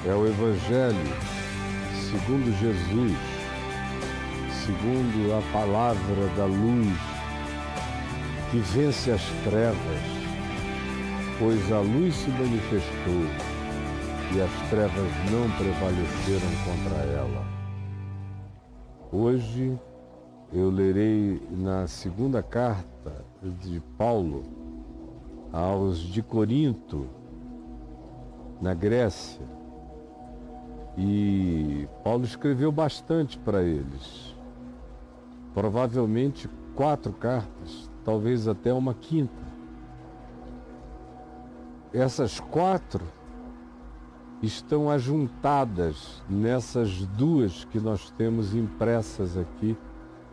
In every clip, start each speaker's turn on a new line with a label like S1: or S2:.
S1: É o Evangelho segundo Jesus, segundo a palavra da luz, que vence as trevas, pois a luz se manifestou e as trevas não prevaleceram contra ela. Hoje eu lerei na segunda carta de Paulo aos de Corinto, na Grécia, e Paulo escreveu bastante para eles, provavelmente 4 cartas, talvez até uma quinta. Essas 4 estão ajuntadas nessas 2 que nós temos impressas aqui.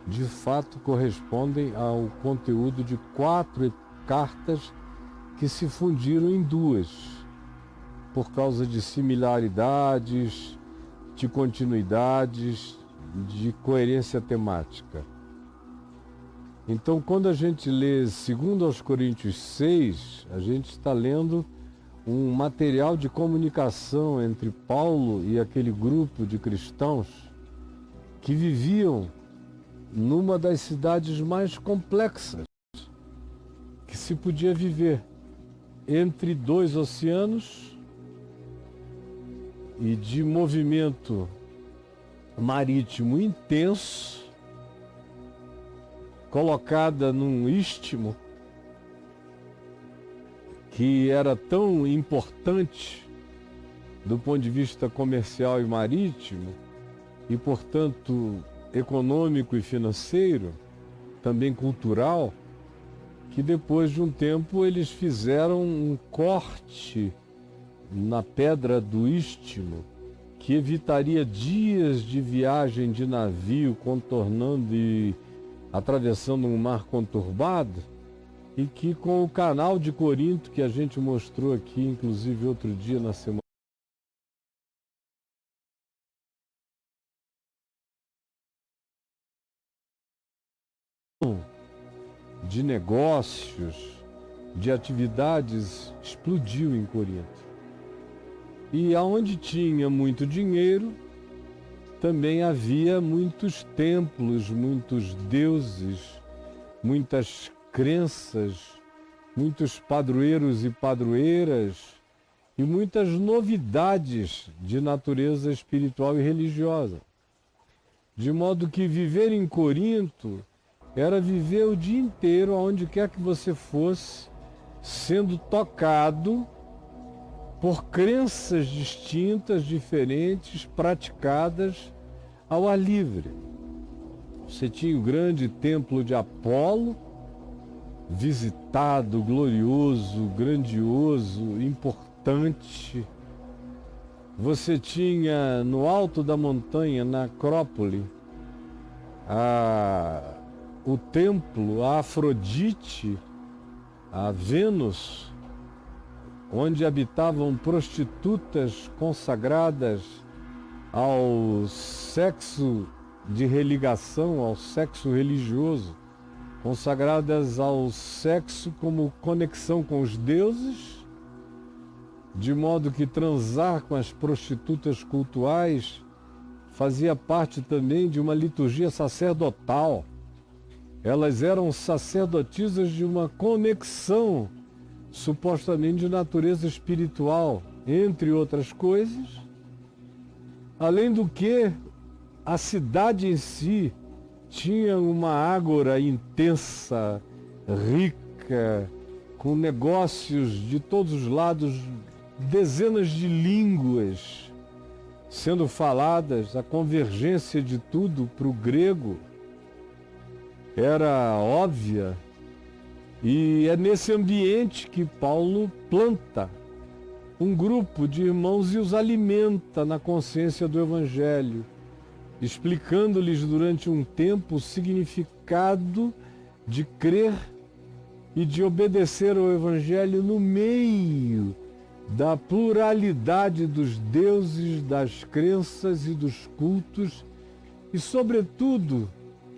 S1: De fato, correspondem ao conteúdo de 4 cartas que se fundiram em 2, por causa de similaridades, de continuidades, de coerência temática. Então, quando a gente lê 2 Coríntios 6, a gente está lendo um material de comunicação entre Paulo e aquele grupo de cristãos que viviam numa das cidades mais complexas que se podia viver, entre 2 oceanos e de movimento marítimo intenso, colocada num istmo que era tão importante do ponto de vista comercial e marítimo e, portanto, econômico e financeiro, também cultural, que depois de um tempo eles fizeram um corte na pedra do istmo que evitaria dias de viagem de navio contornando e atravessando um mar conturbado, e que com o canal de Corinto, que a gente mostrou aqui, inclusive outro dia na semana, de negócios, de atividades, explodiu em Corinto. E aonde tinha muito dinheiro, também havia muitos templos, muitos deuses, muitas crenças, muitos padroeiros e padroeiras e muitas novidades de natureza espiritual e religiosa. De modo que viver em Corinto era viver o dia inteiro, aonde quer que você fosse, sendo tocado por crenças distintas, diferentes, praticadas ao ar livre. Você tinha o grande templo de Apolo, visitado, glorioso, grandioso, importante. Você tinha no alto da montanha, na Acrópole, o templo a Afrodite, a Vênus, onde habitavam prostitutas consagradas ao sexo de religação, ao sexo religioso, consagradas ao sexo como conexão com os deuses, de modo que transar com as prostitutas cultuais fazia parte também de uma liturgia sacerdotal. Elas eram sacerdotisas de uma conexão supostamente de natureza espiritual, entre outras coisas, além do que a cidade em si tinha uma ágora intensa, rica, com negócios de todos os lados, dezenas de línguas sendo faladas, a convergência de tudo para o grego era óbvia. E é nesse ambiente que Paulo planta um grupo de irmãos e os alimenta na consciência do Evangelho, explicando-lhes durante um tempo o significado de crer e de obedecer ao Evangelho no meio da pluralidade dos deuses, das crenças e dos cultos, e, sobretudo,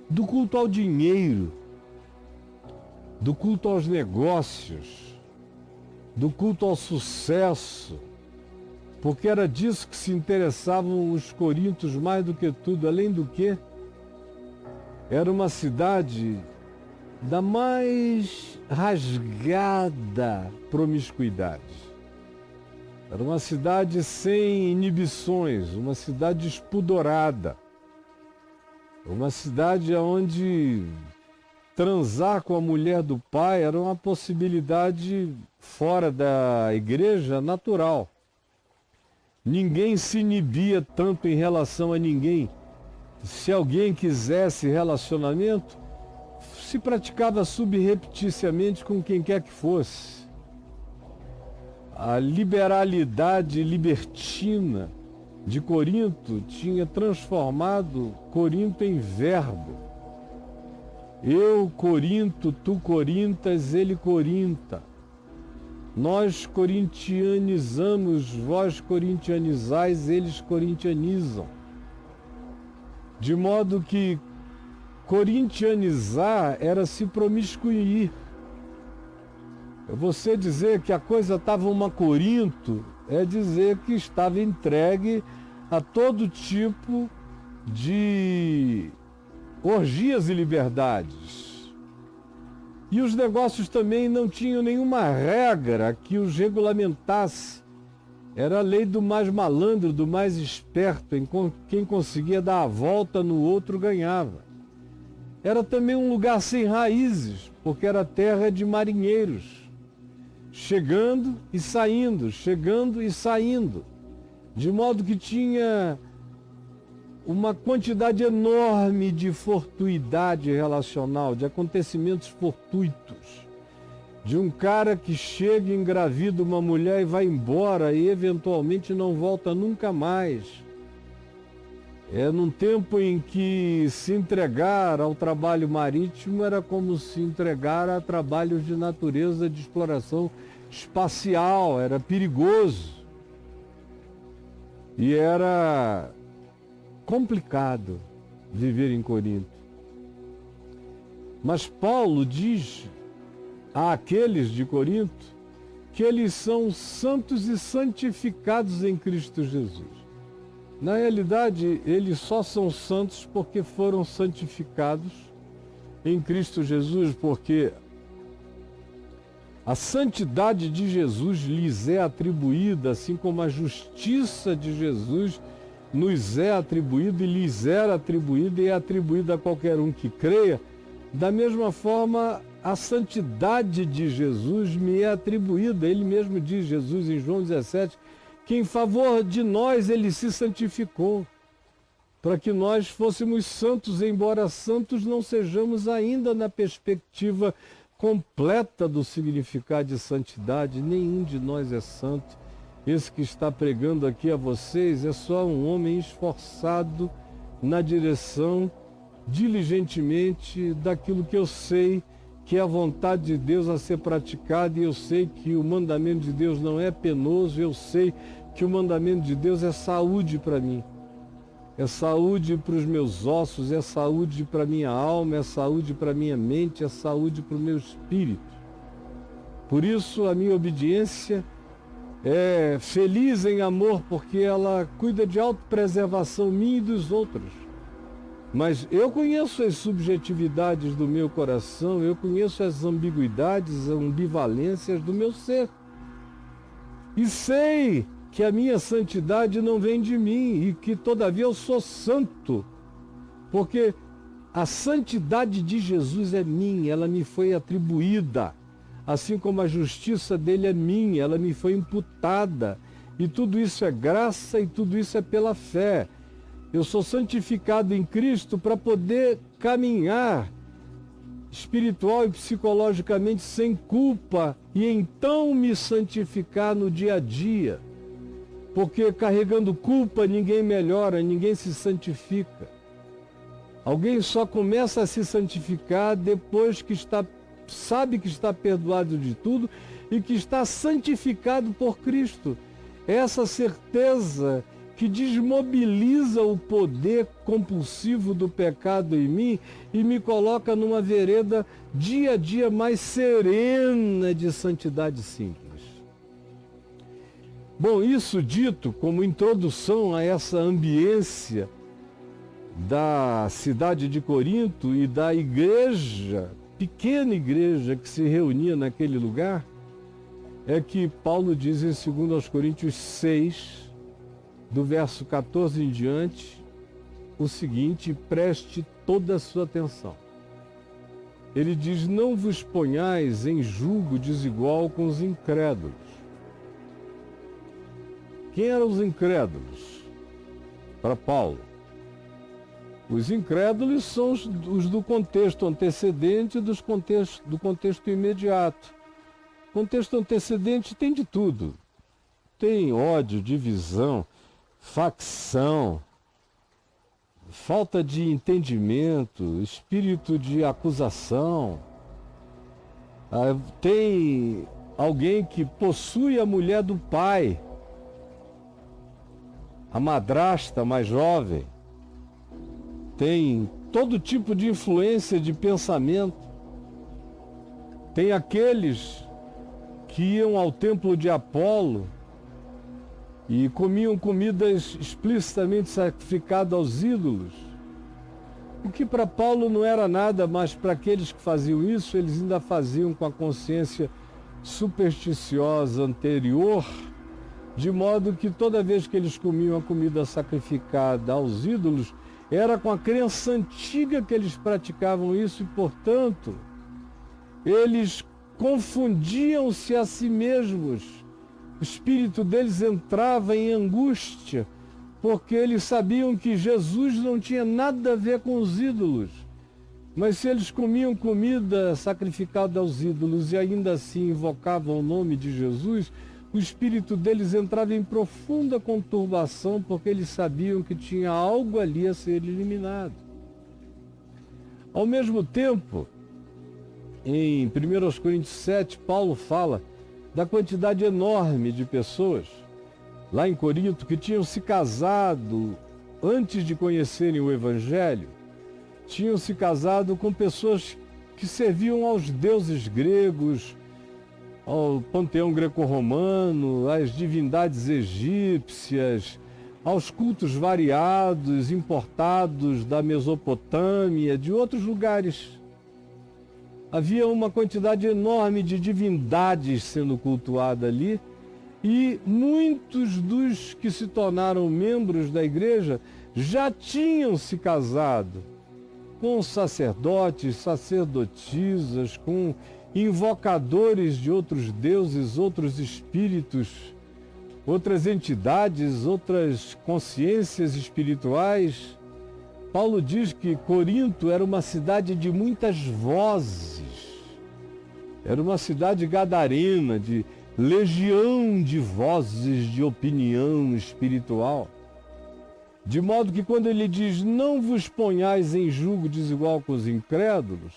S1: do culto ao dinheiro, do culto aos negócios, do culto ao sucesso, porque era disso que se interessavam os coríntios mais do que tudo, além do que era uma cidade da mais rasgada promiscuidade. Era uma cidade sem inibições, uma cidade espudorada, uma cidade onde transar com a mulher do pai era uma possibilidade fora da igreja natural. Ninguém se inibia tanto em relação a ninguém. Se alguém quisesse relacionamento, se praticava subrepticiamente com quem quer que fosse. A liberalidade libertina de Corinto tinha transformado Corinto em verbo. Eu corinto, tu corintas, ele corinta. Nós corintianizamos, vós corintianizais, eles corintianizam. De modo que corintianizar era se promiscuir. Você dizer que a coisa estava uma Corinto é dizer que estava entregue a todo tipo de orgias e liberdades. E os negócios também não tinham nenhuma regra que os regulamentasse. Era a lei do mais malandro, do mais esperto, quem conseguia dar a volta no outro ganhava. Era também um lugar sem raízes, porque era terra de marinheiros, chegando e saindo, chegando e saindo, de modo que tinha uma quantidade enorme de fortuidade relacional, de acontecimentos fortuitos, de um cara que chega, engravida uma mulher e vai embora e eventualmente não volta nunca mais. É num tempo em que se entregar ao trabalho marítimo era como se entregar a trabalhos de natureza de exploração espacial, era perigoso. E era complicado viver em Corinto. Mas Paulo diz àqueles de Corinto que eles são santos e santificados em Cristo Jesus. Na realidade, eles só são santos porque foram santificados em Cristo Jesus, porque a santidade de Jesus lhes é atribuída, assim como a justiça de Jesus nos é atribuída e lhes era atribuída e é atribuída a qualquer um que creia. Da mesma forma, a santidade de Jesus me é atribuída. Ele mesmo diz, Jesus, em João 17, que em favor de nós ele se santificou, para que nós fôssemos santos, embora santos não sejamos ainda na perspectiva completa do significado de santidade. Nenhum de nós é santo. Esse que está pregando aqui a vocês é só um homem esforçado na direção, diligentemente, daquilo que eu sei que é a vontade de Deus a ser praticada, e eu sei que o mandamento de Deus não é penoso, eu sei que o mandamento de Deus é saúde para mim. É saúde para os meus ossos, é saúde para a minha alma, é saúde para a minha mente, é saúde para o meu espírito. Por isso a minha obediência é feliz em amor, porque ela cuida de autopreservação minha e dos outros. Mas eu conheço as subjetividades do meu coração, eu conheço as ambiguidades, as ambivalências do meu ser. E sei que a minha santidade não vem de mim e que todavia eu sou santo, porque a santidade de Jesus é minha, ela me foi atribuída, assim como a justiça dele é minha, ela me foi imputada, e tudo isso é graça e tudo isso é pela fé. Eu sou santificado em Cristo para poder caminhar espiritual e psicologicamente sem culpa e então me santificar no dia a dia. Porque carregando culpa ninguém melhora, ninguém se santifica. Alguém só começa a se santificar depois que sabe que está perdoado de tudo e que está santificado por Cristo. Essa certeza que desmobiliza o poder compulsivo do pecado em mim e me coloca numa vereda dia a dia mais serena de santidade simples. Bom, isso dito como introdução a essa ambiência da cidade de Corinto e da igreja, pequena igreja que se reunia naquele lugar, é que Paulo diz em 2 Coríntios 6, do verso 14 em diante, o seguinte: preste toda a sua atenção. Ele diz: não vos ponhais em julgo desigual com os incrédulos. Quem eram os incrédulos para Paulo? Os incrédulos são os do contexto antecedente e do contexto imediato. O contexto antecedente tem de tudo. Tem ódio, divisão, facção, falta de entendimento, espírito de acusação. Tem alguém que possui a mulher do pai, a madrasta mais jovem. Tem todo tipo de influência de pensamento. Tem aqueles que iam ao templo de Apolo e comiam comidas explicitamente sacrificadas aos ídolos. O que para Paulo não era nada, mas para aqueles que faziam isso, eles ainda faziam com a consciência supersticiosa anterior, de modo que toda vez que eles comiam a comida sacrificada aos ídolos, era com a crença antiga que eles praticavam isso e, portanto, eles confundiam-se a si mesmos. O espírito deles entrava em angústia, porque eles sabiam que Jesus não tinha nada a ver com os ídolos. Mas se eles comiam comida sacrificada aos ídolos e ainda assim invocavam o nome de Jesus, o espírito deles entrava em profunda conturbação, porque eles sabiam que tinha algo ali a ser eliminado. Ao mesmo tempo, em 1 Coríntios 7, Paulo fala da quantidade enorme de pessoas lá em Corinto que tinham se casado antes de conhecerem o Evangelho, tinham se casado com pessoas que serviam aos deuses gregos, ao panteão greco-romano, às divindades egípcias, aos cultos variados, importados da Mesopotâmia, de outros lugares. Havia uma quantidade enorme de divindades sendo cultuada ali, e muitos dos que se tornaram membros da igreja já tinham se casado com sacerdotes, sacerdotisas, com invocadores de outros deuses, outros espíritos, outras entidades, outras consciências espirituais. Paulo diz que Corinto era uma cidade de muitas vozes, era uma cidade gadarena, de legião de vozes de opinião espiritual. De modo que quando ele diz, não vos ponhais em julgo desigual com os incrédulos,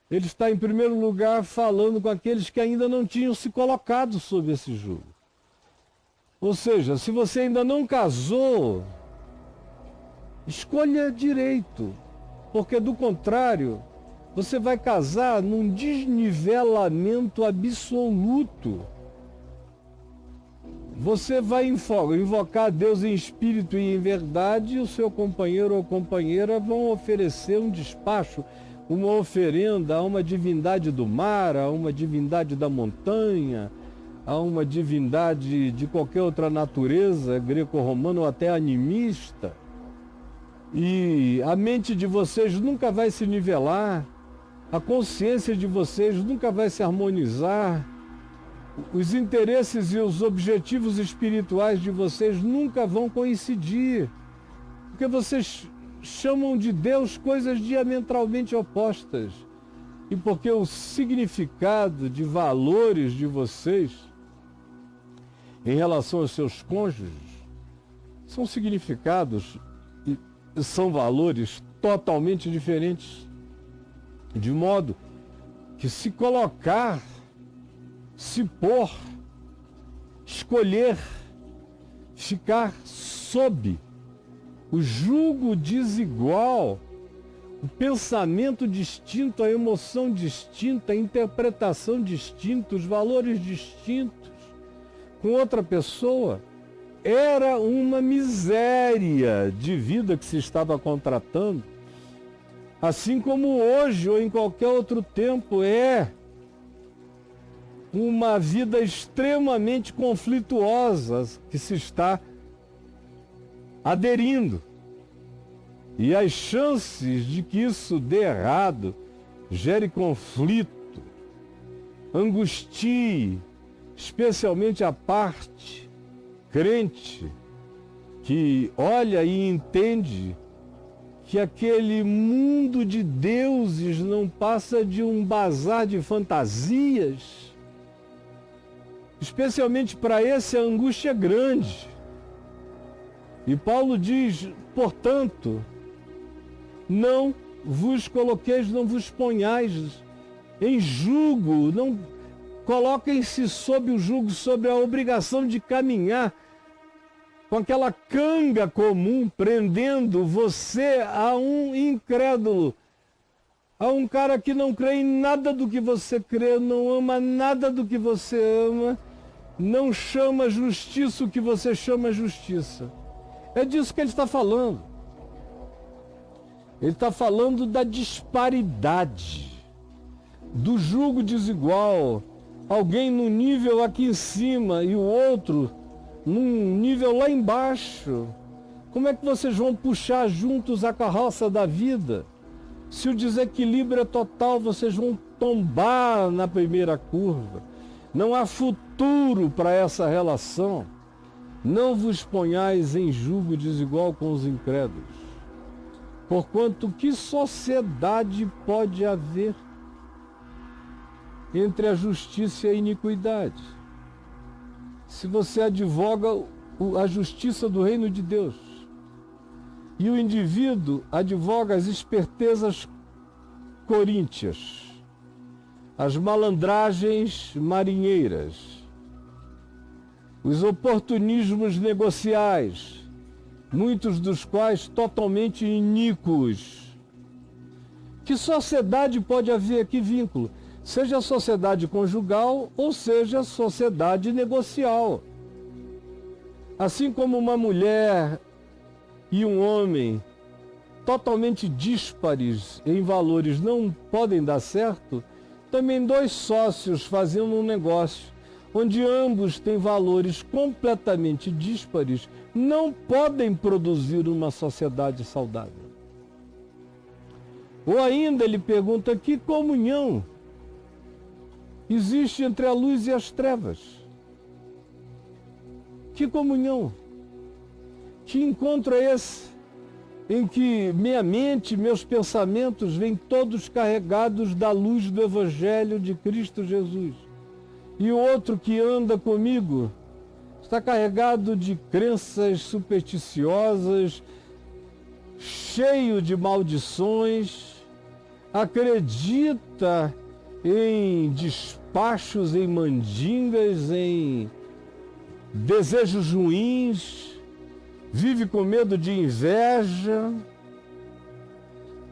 S1: ele está em primeiro lugar falando com aqueles que ainda não tinham se colocado sob esse jugo. Ou seja, se você ainda não casou, escolha direito, porque do contrário, você vai casar num desnivelamento absoluto. Você vai invocar Deus em espírito e em verdade, e o seu companheiro ou companheira vão oferecer um despacho, uma oferenda a uma divindade do mar, a uma divindade da montanha, a uma divindade de qualquer outra natureza, greco-romana ou até animista. E a mente de vocês nunca vai se nivelar, a consciência de vocês nunca vai se harmonizar, os interesses e os objetivos espirituais de vocês nunca vão coincidir, porque vocês chamam de Deus coisas diametralmente opostas, e porque o significado de valores de vocês em relação aos seus cônjuges são significados e são valores totalmente diferentes, de modo que se colocar, se pôr, escolher, ficar sob o jugo desigual, o pensamento distinto, a emoção distinta, a interpretação distinta, os valores distintos, com outra pessoa, era uma miséria de vida que se estava contratando, assim como hoje ou em qualquer outro tempo é uma vida extremamente conflituosa que se está aderindo. E as chances de que isso dê errado, gere conflito, angustie, especialmente a parte crente que olha e entende que aquele mundo de deuses não passa de um bazar de fantasias. Especialmente para esse, a angústia é grande. E Paulo diz, portanto, não vos coloqueis, não vos ponhais em jugo, não coloquem-se sob o jugo, sobre a obrigação de caminhar com aquela canga comum, prendendo você a um incrédulo, a um cara que não crê em nada do que você crê, não ama nada do que você ama, não chama justiça o que você chama justiça. É disso que ele está falando. Ele está falando da disparidade, do jugo desigual. Alguém no nível aqui em cima e o outro num nível lá embaixo. Como é que vocês vão puxar juntos a carroça da vida? Se o desequilíbrio é total, vocês vão tombar na primeira curva. Não há futuro para essa relação. Não vos ponhais em jugo desigual com os incrédulos. Porquanto que sociedade pode haver entre a justiça e a iniquidade? Se você advoga a justiça do reino de Deus e o indivíduo advoga as espertezas coríntias, as malandragens marinheiras, os oportunismos negociais, muitos dos quais totalmente iníquos. Que sociedade pode haver? Que vínculo? Seja a sociedade conjugal ou seja a sociedade negocial. Assim como uma mulher e um homem totalmente díspares em valores não podem dar certo, também dois sócios fazendo um negócio onde ambos têm valores completamente díspares, não podem produzir uma sociedade saudável. Ou ainda ele pergunta, que comunhão existe entre a luz e as trevas? Que comunhão? Que encontro é esse em que minha mente, meus pensamentos vêm todos carregados da luz do Evangelho de Cristo Jesus? E o outro que anda comigo está carregado de crenças supersticiosas, cheio de maldições, acredita em despachos, em mandingas, em desejos ruins, vive com medo de inveja,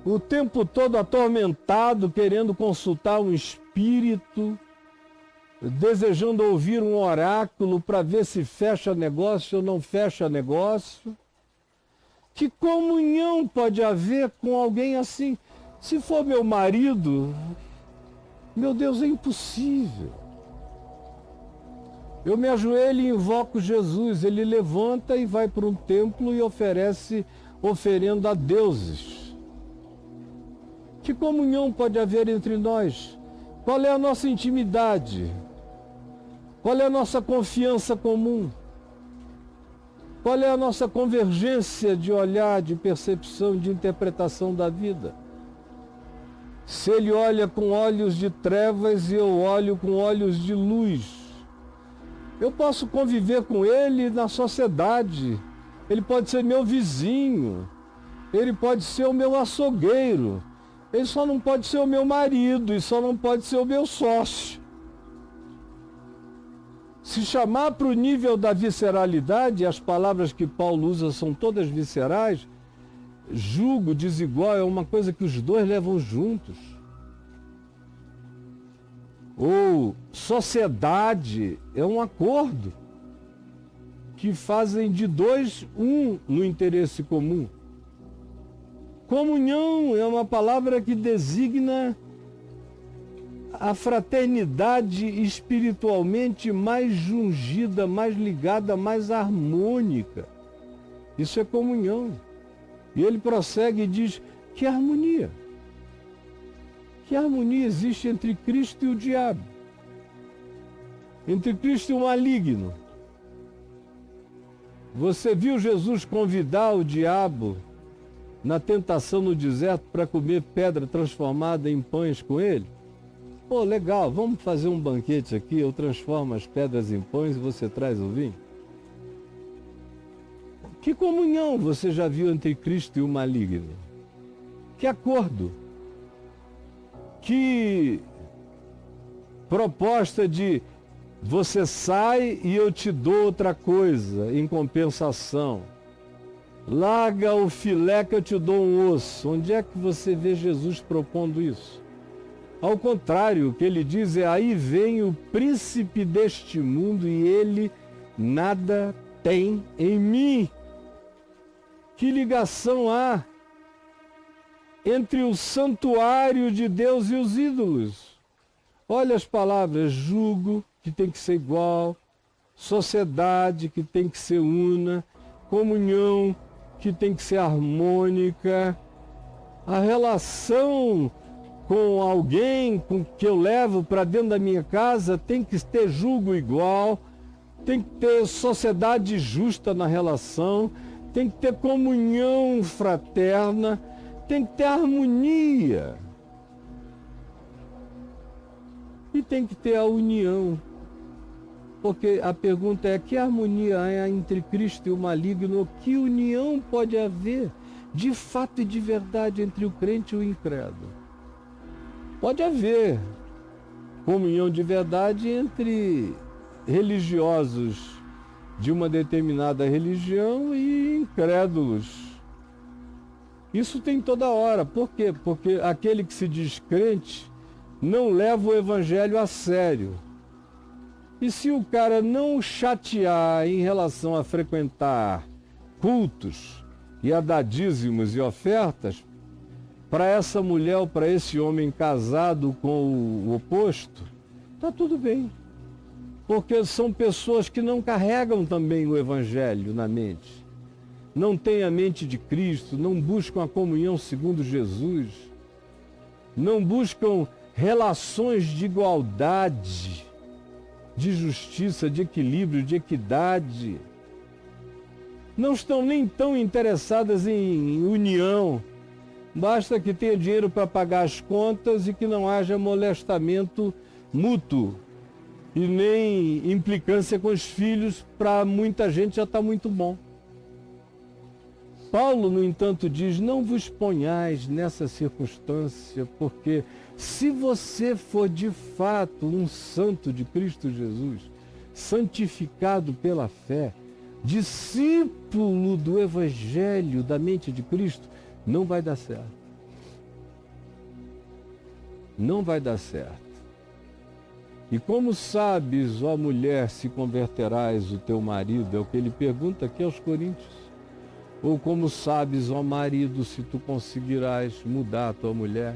S1: o tempo todo atormentado, querendo consultar um espírito, desejando ouvir um oráculo para ver se fecha negócio ou não fecha negócio. Que comunhão pode haver com alguém assim? Se for meu marido, meu Deus, é impossível. Eu me ajoelho e invoco Jesus, ele levanta e vai para um templo e oferece oferenda a deuses. Que comunhão pode haver entre nós? Qual é a nossa intimidade? Qual é a nossa confiança comum? Qual é a nossa convergência de olhar, de percepção, de interpretação da vida? Se ele olha com olhos de trevas e eu olho com olhos de luz, eu posso conviver com ele na sociedade. Ele pode ser meu vizinho, ele pode ser o meu açougueiro, ele só não pode ser o meu marido e só não pode ser o meu sócio. Se chamar para o nível da visceralidade, as palavras que Paulo usa são todas viscerais, jugo desigual é uma coisa que os dois levam juntos. Ou sociedade é um acordo. que fazem de dois um no interesse comum. Comunhão é uma palavra que designa a fraternidade espiritualmente mais jungida, mais ligada, mais harmônica. Isso é comunhão. E ele prossegue e diz: que harmonia? Que harmonia existe entre Cristo e o diabo? Entre Cristo e o maligno? Você viu Jesus convidar o diabo na tentação no deserto para comer pedra transformada em pães com ele? Pô, legal, vamos fazer um banquete aqui, eu transformo as pedras em pães e você traz o vinho? Que comunhão você já viu entre Cristo e o maligno? Que acordo? Que proposta de você sai e eu te dou outra coisa em compensação. Larga o filé que eu te dou um osso. Onde é que você vê Jesus propondo isso? Ao contrário, o que ele diz é: aí vem o príncipe deste mundo e ele nada tem em mim. Que ligação há entre o santuário de Deus e os ídolos? Olha as palavras: jugo, que tem que ser igual, sociedade, que tem que ser una, comunhão, que tem que ser harmônica, a relação com alguém com que eu levo para dentro da minha casa tem que ter jugo igual, tem que ter sociedade justa na relação, tem que ter comunhão fraterna, tem que ter harmonia. E tem que ter a união. Porque a pergunta é: que harmonia há entre Cristo e o maligno? Que união pode haver, de fato e de verdade, entre o crente e o incrédulo? Pode haver comunhão de verdade entre religiosos de uma determinada religião e incrédulos. Isso tem toda hora. Por quê? Porque aquele que se diz crente não leva o evangelho a sério. E se o cara não chatear em relação a frequentar cultos e a dar dízimos e ofertas, para essa mulher ou para esse homem casado com o oposto, está tudo bem. Porque são pessoas que não carregam também o evangelho na mente. Não têm a mente de Cristo, não buscam a comunhão segundo Jesus, não buscam relações de igualdade, de justiça, de equilíbrio, de equidade. Não estão nem tão interessadas em união. Basta que tenha dinheiro para pagar as contas e que não haja molestamento mútuo e nem implicância com os filhos. Para muita gente já está muito bom. Paulo, no entanto, diz: não vos ponhais nessa circunstância, porque se você for de fato um santo de Cristo Jesus, santificado pela fé, discípulo do Evangelho da mente de Cristo, não vai dar certo. Não vai dar certo. E como sabes, ó mulher, se converterás o teu marido? É o que ele pergunta aqui aos Coríntios. Ou como sabes, ó marido, se tu conseguirás mudar a tua mulher?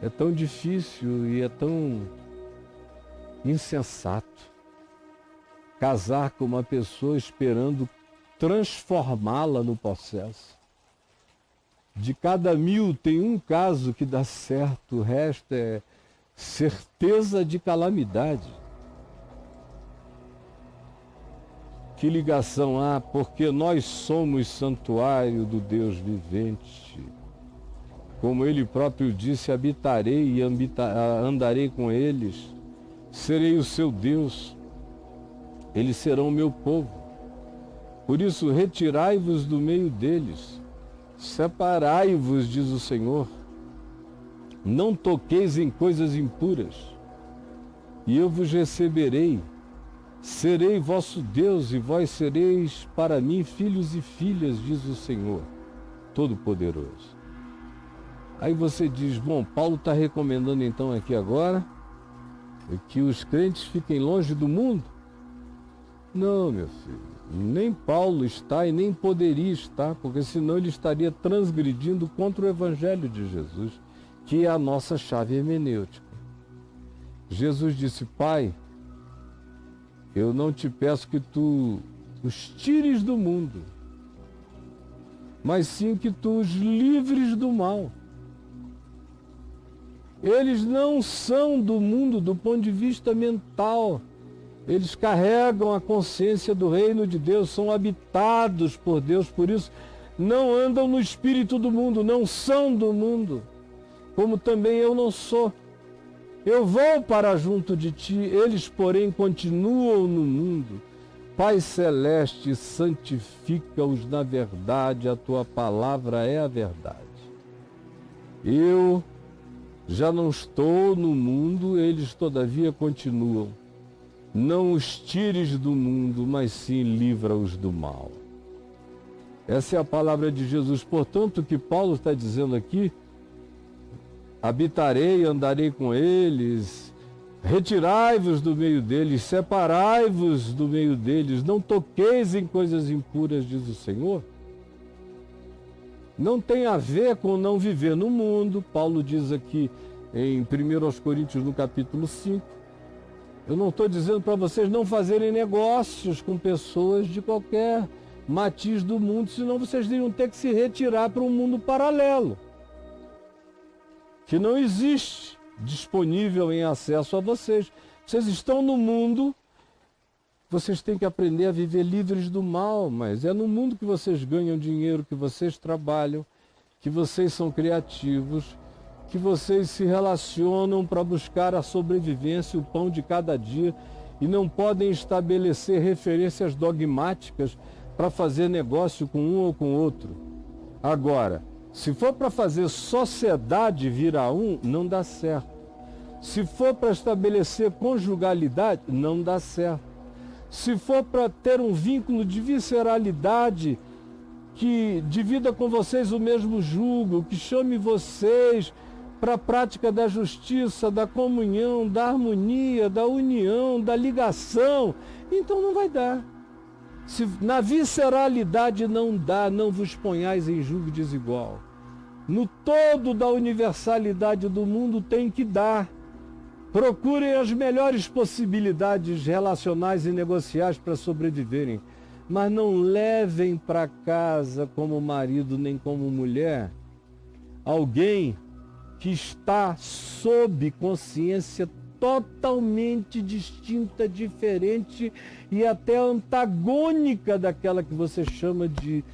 S1: É tão difícil e é tão insensato casar com uma pessoa esperando transformá-la no processo. De cada 1000 tem um caso que dá certo, o resto é certeza de calamidade. Que ligação há? Porque nós somos santuário do Deus vivente. Como ele próprio disse: habitarei e andarei com eles, serei o seu Deus, eles serão o meu povo. Por isso, retirai-vos do meio deles, separai-vos, diz o Senhor, não toqueis em coisas impuras, e eu vos receberei, serei vosso Deus, e vós sereis para mim filhos e filhas, diz o Senhor Todo-Poderoso. Aí você diz: bom, Paulo está recomendando então aqui agora que os crentes fiquem longe do mundo? Não, meu filho, nem Paulo está e nem poderia estar, porque senão ele estaria transgredindo contra o Evangelho de Jesus, que é a nossa chave hermenêutica. Jesus disse: Pai, eu não te peço que tu os tires do mundo, mas sim que tu os livres do mal. Eles não são do mundo do ponto de vista mental. Eles carregam a consciência do reino de Deus, são habitados por Deus, por isso não andam no espírito do mundo, não são do mundo, como também eu não sou. Eu vou para junto de ti, eles, porém, continuam no mundo. Pai Celeste, santifica-os na verdade, a tua palavra é a verdade. Eu já não estou no mundo, eles todavia continuam. Não os tires do mundo, mas sim livra-os do mal. Essa é a palavra de Jesus. Portanto, o que Paulo está dizendo aqui: habitarei, andarei com eles, retirai-vos do meio deles, separai-vos do meio deles, não toqueis em coisas impuras, diz o Senhor. Não tem a ver com não viver no mundo. Paulo diz aqui em 1 Coríntios, no capítulo 5, eu não estou dizendo para vocês não fazerem negócios com pessoas de qualquer matiz do mundo, senão vocês iriam ter que se retirar para um mundo paralelo, que não existe, disponível em acesso a vocês. Vocês estão no mundo, vocês têm que aprender a viver livres do mal, mas é no mundo que vocês ganham dinheiro, que vocês trabalham, que vocês são criativos, que vocês se relacionam para buscar a sobrevivência, o pão de cada dia, e não podem estabelecer referências dogmáticas para fazer negócio com um ou com outro. Agora, se for para fazer sociedade virar um, não dá certo. Se for para estabelecer conjugalidade, não dá certo. Se for para ter um vínculo de visceralidade, que divida com vocês o mesmo jugo, que chame vocês para a prática da justiça, da comunhão, da harmonia, da união, da ligação, então não vai dar. Se na visceralidade não dá, não vos ponhais em jugo desigual. No todo da universalidade do mundo tem que dar. Procurem as melhores possibilidades relacionais e negociais para sobreviverem, mas não levem para casa como marido nem como mulher alguém que está sob consciência totalmente distinta, diferente e até antagônica daquela que você chama de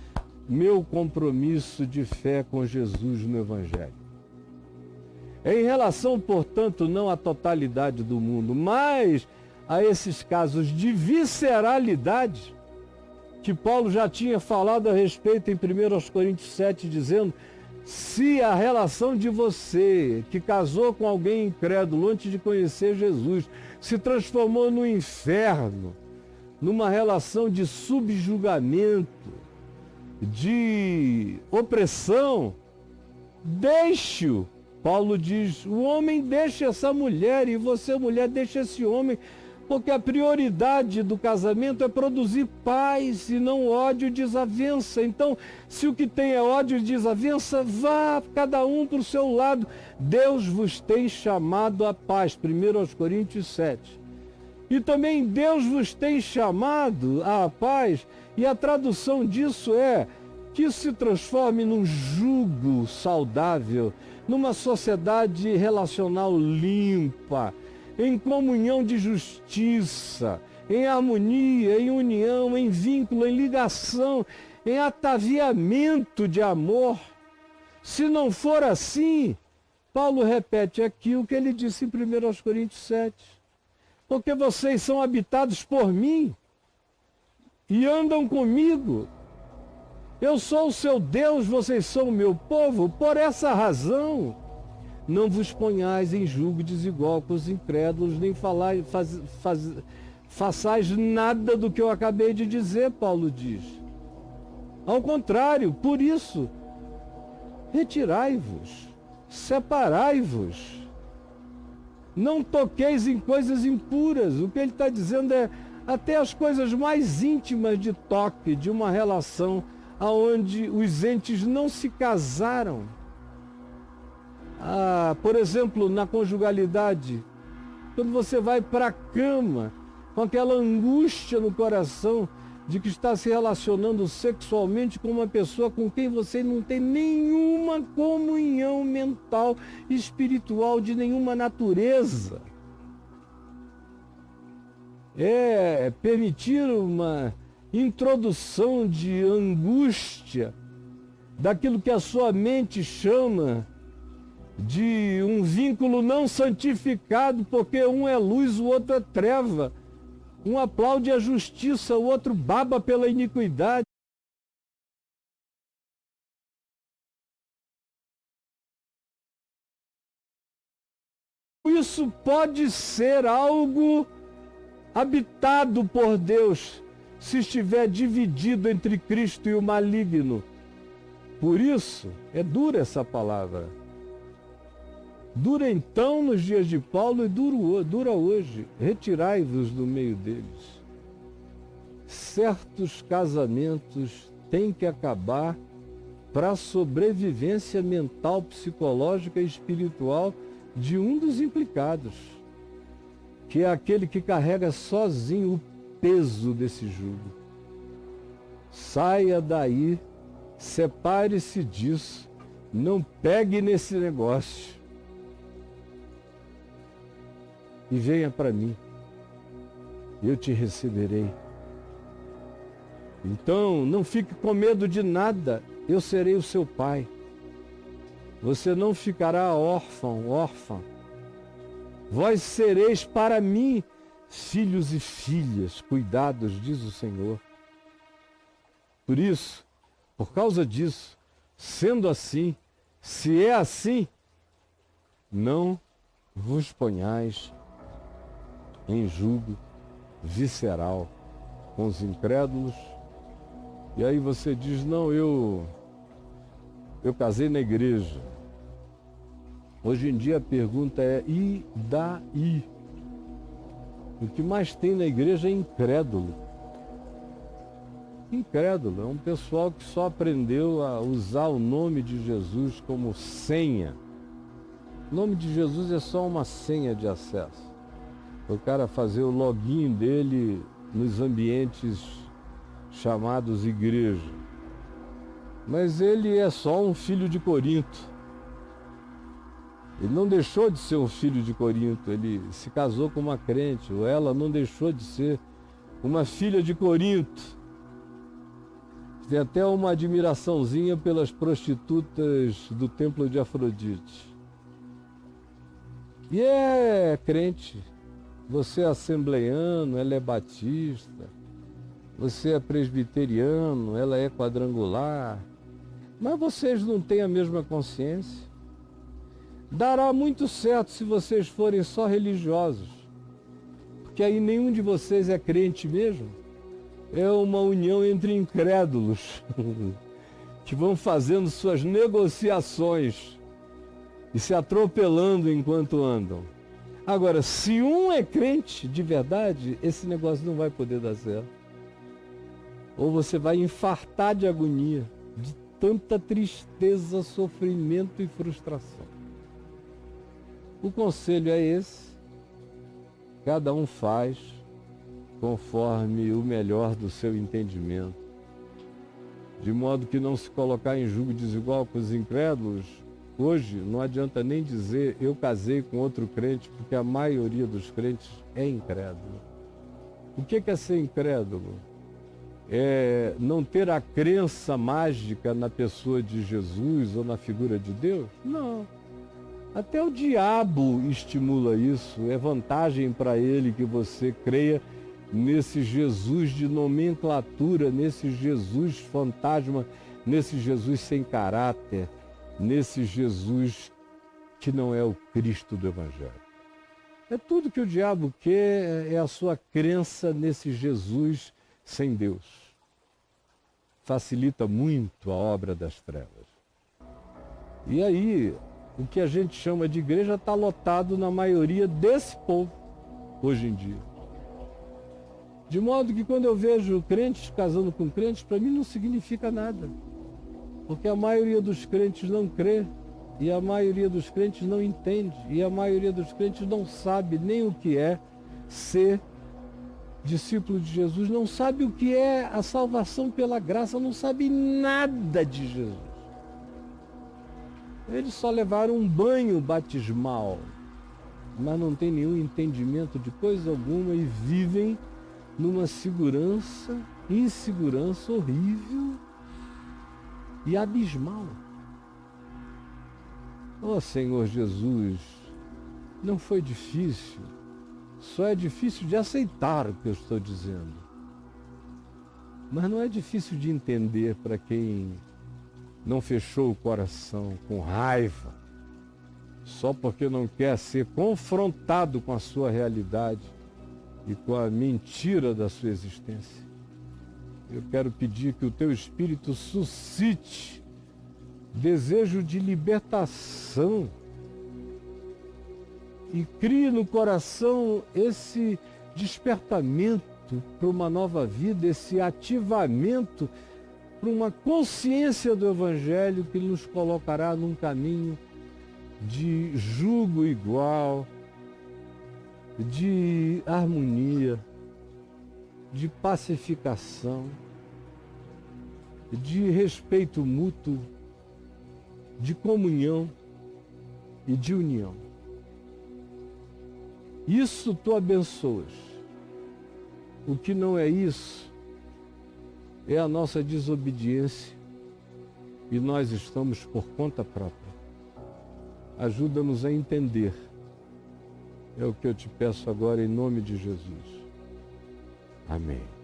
S1: meu compromisso de fé com Jesus no Evangelho. Em relação, portanto, não à totalidade do mundo, mas a esses casos de visceralidade, que Paulo já tinha falado a respeito em 1 Coríntios 7, dizendo: se a relação de você, que casou com alguém incrédulo antes de conhecer Jesus, se transformou no inferno, numa relação de subjugamento, de opressão, deixe-o. Paulo diz: o homem deixa essa mulher e você, mulher, deixa esse homem, porque a prioridade do casamento é produzir paz e não ódio e desavença. Então, se o que tem é ódio e desavença, vá cada um para o seu lado. Deus vos tem chamado à paz, 1 Coríntios 7. E também Deus vos tem chamado à paz, e a tradução disso é que isso se transforme num jugo saudável, numa sociedade relacional limpa, em comunhão de justiça, em harmonia, em união, em vínculo, em ligação, em ataviamento de amor. Se não for assim, Paulo repete aqui o que ele disse em 1 Coríntios 7. Porque vocês são habitados por mim e andam comigo. Eu sou o seu Deus, vocês são o meu povo. Por essa razão, não vos ponhais em julgo desigual com os incrédulos, nem façais nada do que eu acabei de dizer, Paulo diz. Ao contrário, por isso, retirai-vos, separai-vos. Não toqueis em coisas impuras. O que ele está dizendo é, até as coisas mais íntimas de toque, de uma relação onde os entes não se casaram. Por exemplo, na conjugalidade, quando você vai para a cama com aquela angústia no coração de que está se relacionando sexualmente com uma pessoa com quem você não tem nenhuma comunhão mental, espiritual, de nenhuma natureza. É permitir uma introdução de angústia daquilo que a sua mente chama de um vínculo não santificado, porque um é luz, o outro é treva. Um aplaude a justiça, o outro baba pela iniquidade. Isso pode ser algo habitado por Deus, se estiver dividido entre Cristo e o maligno. Por isso, é dura essa palavra. Dura então nos dias de Paulo e dura hoje. Retirai-vos do meio deles. Certos casamentos têm que acabar para a sobrevivência mental, psicológica e espiritual de um dos implicados, que é aquele que carrega sozinho o peso desse jugo. Saia daí, separe-se disso, não pegue nesse negócio. E venha para mim, eu te receberei. Então, não fique com medo de nada, eu serei o seu pai. Você não ficará órfão, órfã. Vós sereis para mim filhos e filhas, cuidados, diz o Senhor. Por isso, por causa disso, sendo assim, se é assim, não vos ponhais em jugo visceral com os incrédulos. E aí você diz, não, eu casei na igreja. Hoje em dia a pergunta é, e daí? O que mais tem na igreja é incrédulo. Incrédulo, é um pessoal que só aprendeu a usar o nome de Jesus como senha. O nome de Jesus é só uma senha de acesso. O cara fazer o login dele nos ambientes chamados igreja. Mas ele é só um filho de Corinto. Ele não deixou de ser um filho de Corinto, ele se casou com uma crente, ou ela não deixou de ser uma filha de Corinto. Tem até uma admiraçãozinha pelas prostitutas do templo de Afrodite. E é crente. Você é assembleiano, ela é batista. Você é presbiteriano, ela é quadrangular. Mas vocês não têm a mesma consciência. Dará muito certo se vocês forem só religiosos. Porque aí nenhum de vocês é crente mesmo. É uma união entre incrédulos que vão fazendo suas negociações e se atropelando enquanto andam. Agora, se um é crente de verdade, esse negócio não vai poder dar certo. Ou você vai infartar de agonia, de tanta tristeza, sofrimento e frustração. O conselho é esse. Cada um faz conforme o melhor do seu entendimento. De modo que não se colocar em julgo desigual com os incrédulos. Hoje não adianta nem dizer eu casei com outro crente, porque a maioria dos crentes é incrédulo. O que é ser incrédulo? É não ter a crença mágica na pessoa de Jesus ou na figura de Deus? Não. Até o diabo estimula isso. É vantagem para ele que você creia nesse Jesus de nomenclatura, nesse Jesus fantasma, nesse Jesus sem caráter, nesse Jesus que não é o Cristo do Evangelho. É tudo que o diabo quer, é a sua crença nesse Jesus sem Deus. Facilita muito a obra das trevas. E aí, o que a gente chama de igreja está lotado na maioria desse povo, hoje em dia. De modo que quando eu vejo crentes casando com crentes, para mim não significa nada. Porque a maioria dos crentes não crê, e a maioria dos crentes não entende, e a maioria dos crentes não sabe nem o que é ser discípulo de Jesus, não sabe o que é a salvação pela graça, não sabe nada de Jesus. Eles só levaram um banho batismal, mas não tem nenhum entendimento de coisa alguma e vivem numa insegurança horrível e abismal. Oh Senhor Jesus, não foi difícil, só é difícil de aceitar o que eu estou dizendo. Mas não é difícil de entender para quem não fechou o coração com raiva, só porque não quer ser confrontado com a sua realidade e com a mentira da sua existência. Eu quero pedir que o teu Espírito suscite desejo de libertação e crie no coração esse despertamento para uma nova vida, esse ativamento para uma consciência do Evangelho que nos colocará num caminho de jugo igual, de harmonia, de pacificação, de respeito mútuo, de comunhão e de união. Isso tu abençoas. O que não é isso é a nossa desobediência e nós estamos por conta própria. Ajuda-nos a entender. É o que eu te peço agora em nome de Jesus. Amém.